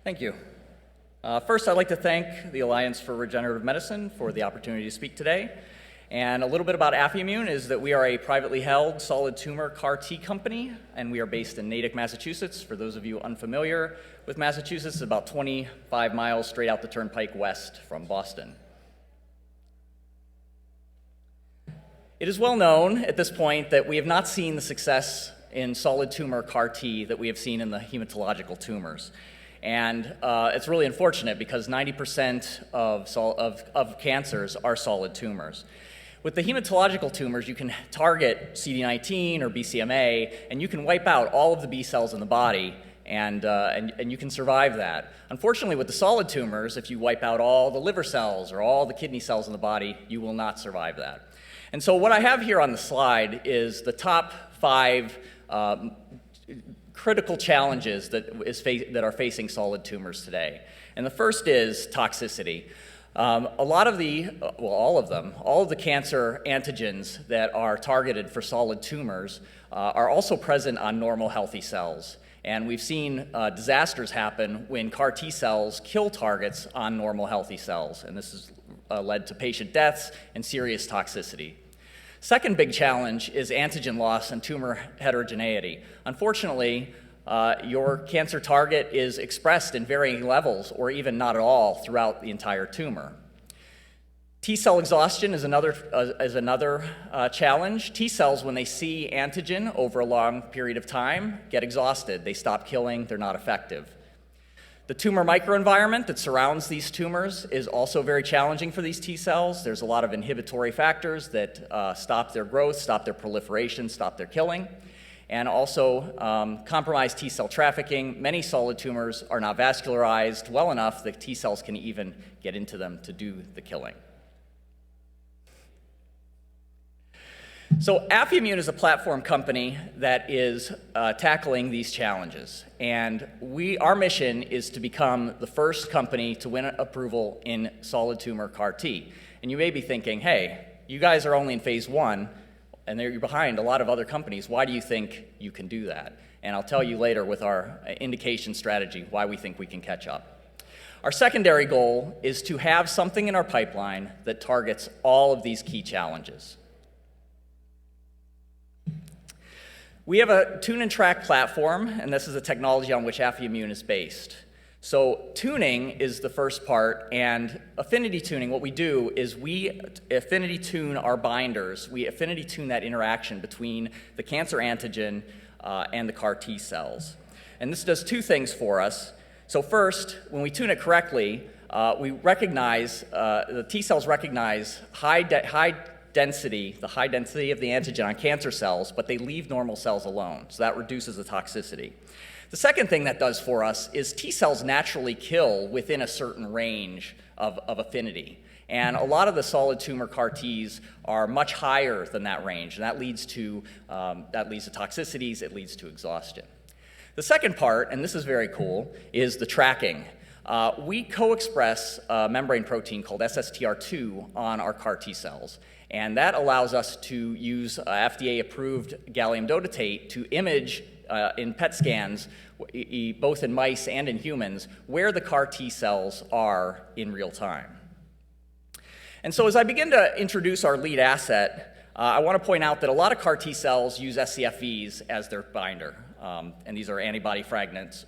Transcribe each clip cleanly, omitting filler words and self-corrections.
Thank you. First, I'd like to thank the Alliance for Regenerative Medicine for the opportunity to speak today. And a little bit about Affylmmune is that we are a privately held solid tumor CAR T company, and we are based in Natick, Massachusetts. For those of you unfamiliar with Massachusetts, it's about 25 miles straight out the turnpike west from Boston. It is well known at this point that we have not seen the success in solid tumor CAR T that we have seen in the hematological tumors. And it's really unfortunate because 90% of cancers are solid tumors. With the hematological tumors, you can target CD19 or BCMA, and you can wipe out all of the B cells in the body, and you can survive that. Unfortunately, with the solid tumors, if you wipe out all the liver cells or all the kidney cells in the body, you will not survive that. And so what I have here on the slide is the top 5 critical challenges that are facing solid tumors today. And the first is toxicity. All of the cancer antigens that are targeted for solid tumors are also present on normal healthy cells. And we've seen disasters happen when CAR T cells kill targets on normal healthy cells. And this has led to patient deaths and serious toxicity. Second big challenge is antigen loss and tumor heterogeneity. Unfortunately, your cancer target is expressed in varying levels or even not at all throughout the entire tumor. T cell exhaustion is another challenge. T cells, when they see antigen over a long period of time, get exhausted. They stop killing, they're not effective. The tumor microenvironment that surrounds these tumors is also very challenging for these T cells. There's a lot of inhibitory factors that stop their growth, stop their proliferation, stop their killing, and also compromised T cell trafficking. Many solid tumors are not vascularized well enough that T cells can even get into them to do the killing. So Affylmmune is a platform company that is tackling these challenges. And our mission is to become the first company to win approval in solid tumor CAR T. And you may be thinking, hey, you guys are only in phase 1, and you're behind a lot of other companies. Why do you think you can do that? And I'll tell you later with our indication strategy why we think we can catch up. Our secondary goal is to have something in our pipeline that targets all of these key challenges. We have a tune and track platform, and this is a technology on which Affylmmune is based. So tuning is the first part, and affinity tuning, what we do is we affinity tune our binders. We affinity tune that interaction between the cancer antigen and the CAR T cells. And this does 2 things for us. So first, when we tune it correctly, we recognize, the T cells recognize the high density of the antigen on cancer cells, but they leave normal cells alone. So that reduces the toxicity. The second thing that does for us is T cells naturally kill within a certain range of affinity. And a lot of the solid tumor CAR Ts are much higher than that range, and that leads to toxicities, it leads to exhaustion. The second part, and this is very cool, is the tracking. We co-express a membrane protein called SSTR2 on our CAR T cells. And that allows us to use FDA-approved gallium dotatate to image in PET scans, both in mice and in humans, where the CAR T cells are in real time. And so as I begin to introduce our lead asset, I want to point out that a lot of CAR T cells use scFvs as their binder. And these are antibody fragments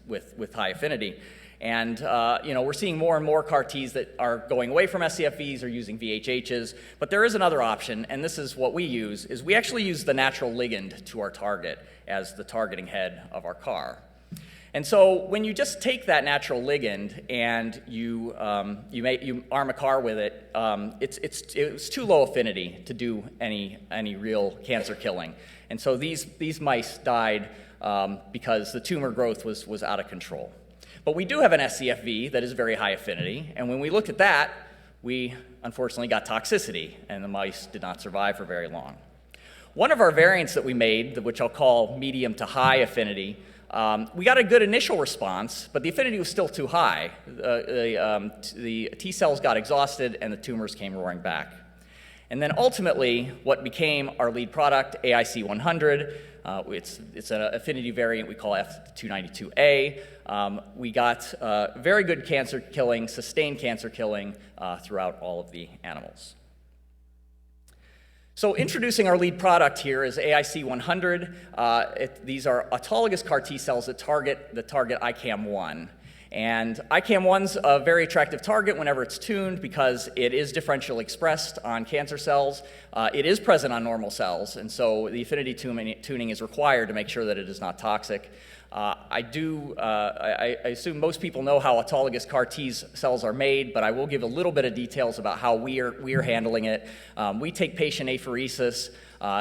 with high affinity. And we're seeing more and more CAR Ts that are going away from scFvs or using VHHs, but there is another option, and this is what we use, is we actually use the natural ligand to our target as the targeting head of our CAR. And so when you just take that natural ligand and you arm a CAR with it, it's too low affinity to do any real cancer killing. And so these mice died because the tumor growth was out of control. But we do have an scFv that is very high affinity, and when we looked at that, we unfortunately got toxicity, and the mice did not survive for very long. One of our variants that we made, which I'll call medium to high affinity, we got a good initial response, but the affinity was still too high. The T cells got exhausted, and the tumors came roaring back. And then ultimately, what became our lead product, AIC-100, It's an affinity variant we call F292A. We got very good cancer killing, sustained cancer killing throughout all of the animals. So introducing our lead product here is AIC-100. These are autologous CAR T cells that target ICAM-1. And ICAM-1's a very attractive target whenever it's tuned because it is differentially expressed on cancer cells. It is present on normal cells, and so the affinity tuning is required to make sure that it is not toxic. I assume most people know how autologous CAR T cells are made, but I will give a little bit of details about how we are handling it. We take patient apheresis.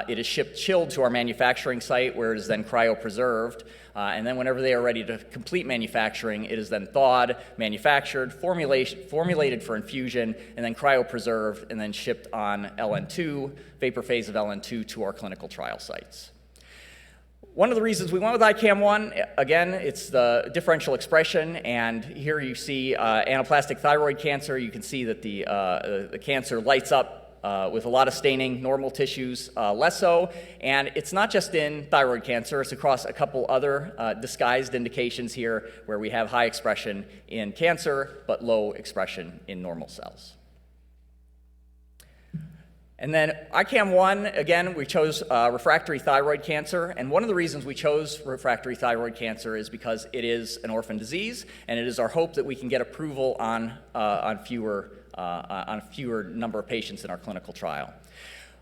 It is shipped chilled to our manufacturing site where it is then cryopreserved. And then whenever they are ready to complete manufacturing, it is then thawed, manufactured, formulated for infusion, and then cryopreserved, and then shipped on LN2, vapor phase of LN2, to our clinical trial sites. One of the reasons we went with ICAM-1, again, it's the differential expression, and here you see anaplastic thyroid cancer. You can see that the cancer lights up with a lot of staining, normal tissues less so, and it's not just in thyroid cancer, it's across a couple other disguised indications here where we have high expression in cancer, but low expression in normal cells. And then ICAM-1, again, we chose refractory thyroid cancer, and one of the reasons we chose refractory thyroid cancer is because it is an orphan disease, and it is our hope that we can get approval on a fewer number of patients in our clinical trial.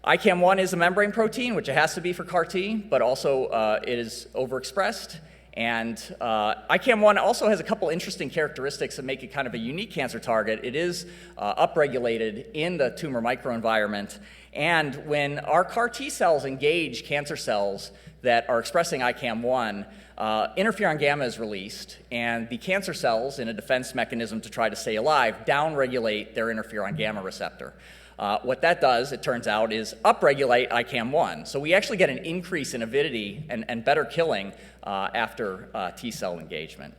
ICAM-1 is a membrane protein, which it has to be for CAR T, but also it is overexpressed. And ICAM-1 also has a couple interesting characteristics that make it kind of a unique cancer target. It is upregulated in the tumor microenvironment, and when our CAR T cells engage cancer cells that are expressing ICAM-1, interferon gamma is released, and the cancer cells, in a defense mechanism to try to stay alive, downregulate their interferon gamma receptor. What that does, it turns out, is upregulate ICAM-1. So we actually get an increase in avidity and better killing after T-cell engagement.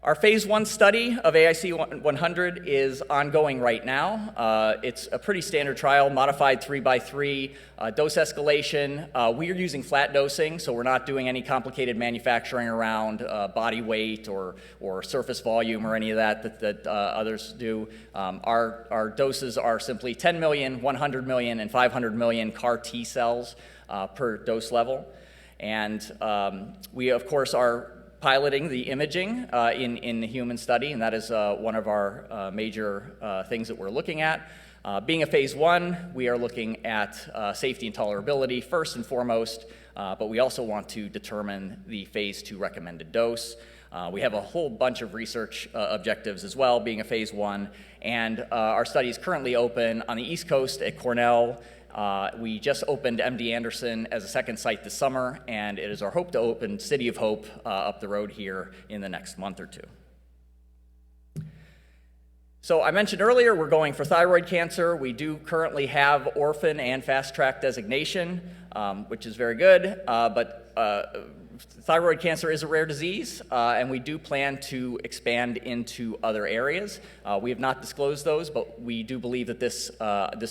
Our phase 1 study of AIC-100 is ongoing right now. It's a pretty standard trial, modified 3x3 dose escalation. We are using flat dosing, so we're not doing any complicated manufacturing around body weight or surface volume or any of that others do. Our doses are simply 10 million, 100 million, and 500 million CAR T cells per dose level. And we, of course, are piloting the imaging in the human study, and that is one of our major things that we're looking at. Being a phase 1, we are looking at safety and tolerability first and foremost, but we also want to determine the phase 2 recommended dose. We have a whole bunch of research objectives as well, being a phase 1, and our study is currently open on the East Coast at Cornell. We just opened MD Anderson as a second site this summer, and it is our hope to open City of Hope up the road here in the next month or two. So I mentioned earlier we're going for thyroid cancer. We do currently have orphan and fast track designation, which is very good, but thyroid cancer is a rare disease, and we do plan to expand into other areas. We have not disclosed those, but we do believe that this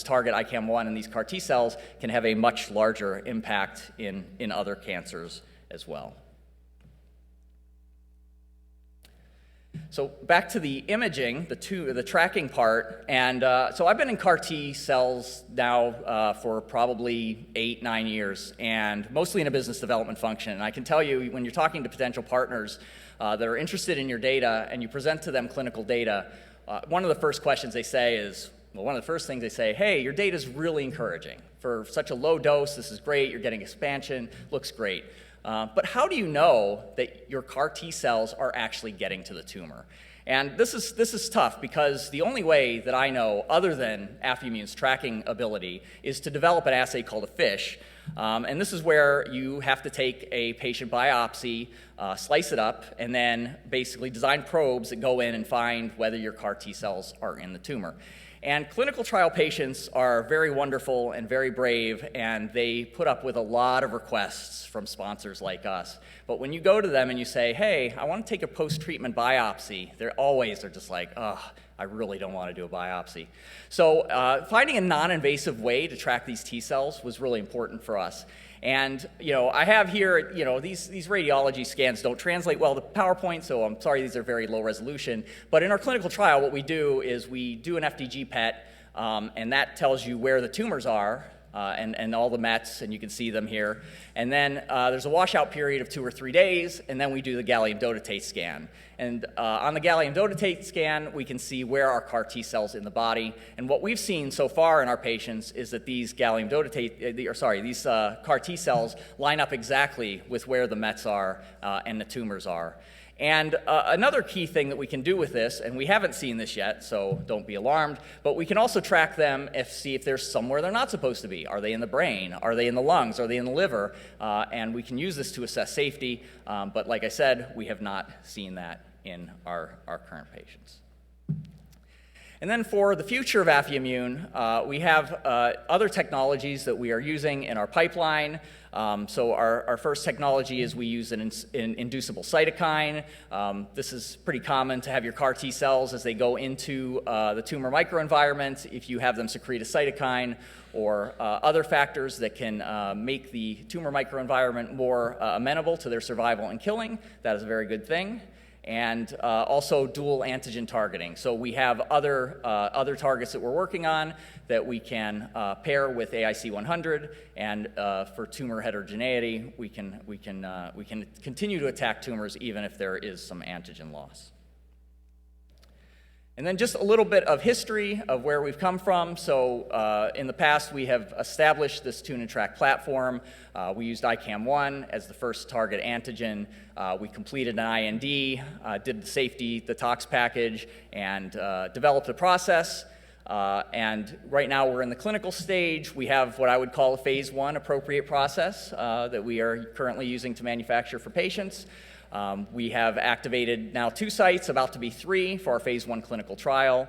target, ICAM-1, and these CAR T cells can have a much larger impact in other cancers as well. So back to the imaging, the tracking part, and so I've been in CAR T cells now for probably 8-9 years, and mostly in a business development function. And I can tell you, when you're talking to potential partners that are interested in your data, and you present to them clinical data, one of the first questions they say is, well, one of the first things they say, hey, your data is really encouraging. For such a low dose, this is great, you're getting expansion, looks great. But how do you know that your CAR T cells are actually getting to the tumor? And this is tough because the only way that I know, other than Affymune's tracking ability, is to develop an assay called a FISH. And this is where you have to take a patient biopsy, slice it up, and then basically design probes that go in and find whether your CAR T cells are in the tumor. And clinical trial patients are very wonderful and very brave, and they put up with a lot of requests from sponsors like us. But when you go to them and you say, hey, I want to take a post-treatment biopsy, they're just like, oh, I really don't want to do a biopsy. So finding a non-invasive way to track these T cells was really important for us. And I have here, these radiology scans don't translate well to PowerPoint, so I'm sorry these are very low resolution. But in our clinical trial, what we do is we do an FDG PET, and that tells you where the tumors are, and all the Mets, and you can see them here. And then there's a washout period of 2 or 3 days, and then we do the gallium dotatate scan. And on the gallium dotatate scan, we can see where are CAR T cells in the body. And what we've seen so far in our patients is that these CAR T cells line up exactly with where the Mets are and the tumors are. And another key thing that we can do with this, and we haven't seen this yet, so don't be alarmed, but we can also track them see if there's somewhere they're not supposed to be. Are they in the brain? Are they in the lungs? Are they in the liver? And we can use this to assess safety, but like I said, we have not seen that in our current patients. And then for the future of Affylmmune, we have other technologies that we are using in our pipeline. So our first technology is we use an inducible cytokine. This is pretty common to have your CAR T cells as they go into the tumor microenvironment. If you have them secrete a cytokine or other factors that can make the tumor microenvironment more amenable to their survival and killing, that is a very good thing. And also dual antigen targeting. So we have other targets that we're working on that we can pair with AIC100, and for tumor heterogeneity, we can continue to attack tumors even if there is some antigen loss. And then just a little bit of history of where we've come from. So in the past, we have established this tune and track platform. We used ICAM1 as the first target antigen. We completed an IND, did the safety, the tox package, and developed a process. And right now we're in the clinical stage. We have what I would call a phase 1 appropriate process that we are currently using to manufacture for patients. We have activated now 2 sites, about to be 3, for our phase 1 clinical trial.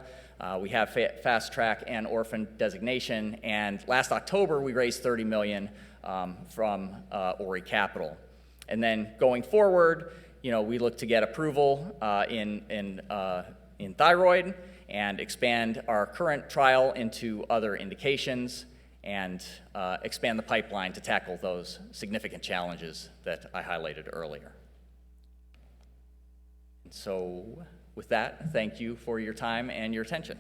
We have fast track and orphan designation, and last October we raised $30 million from Ori Capital. And then going forward, we look to get approval in thyroid and expand our current trial into other indications and expand the pipeline to tackle those significant challenges that I highlighted earlier. So with that, thank you for your time and your attention.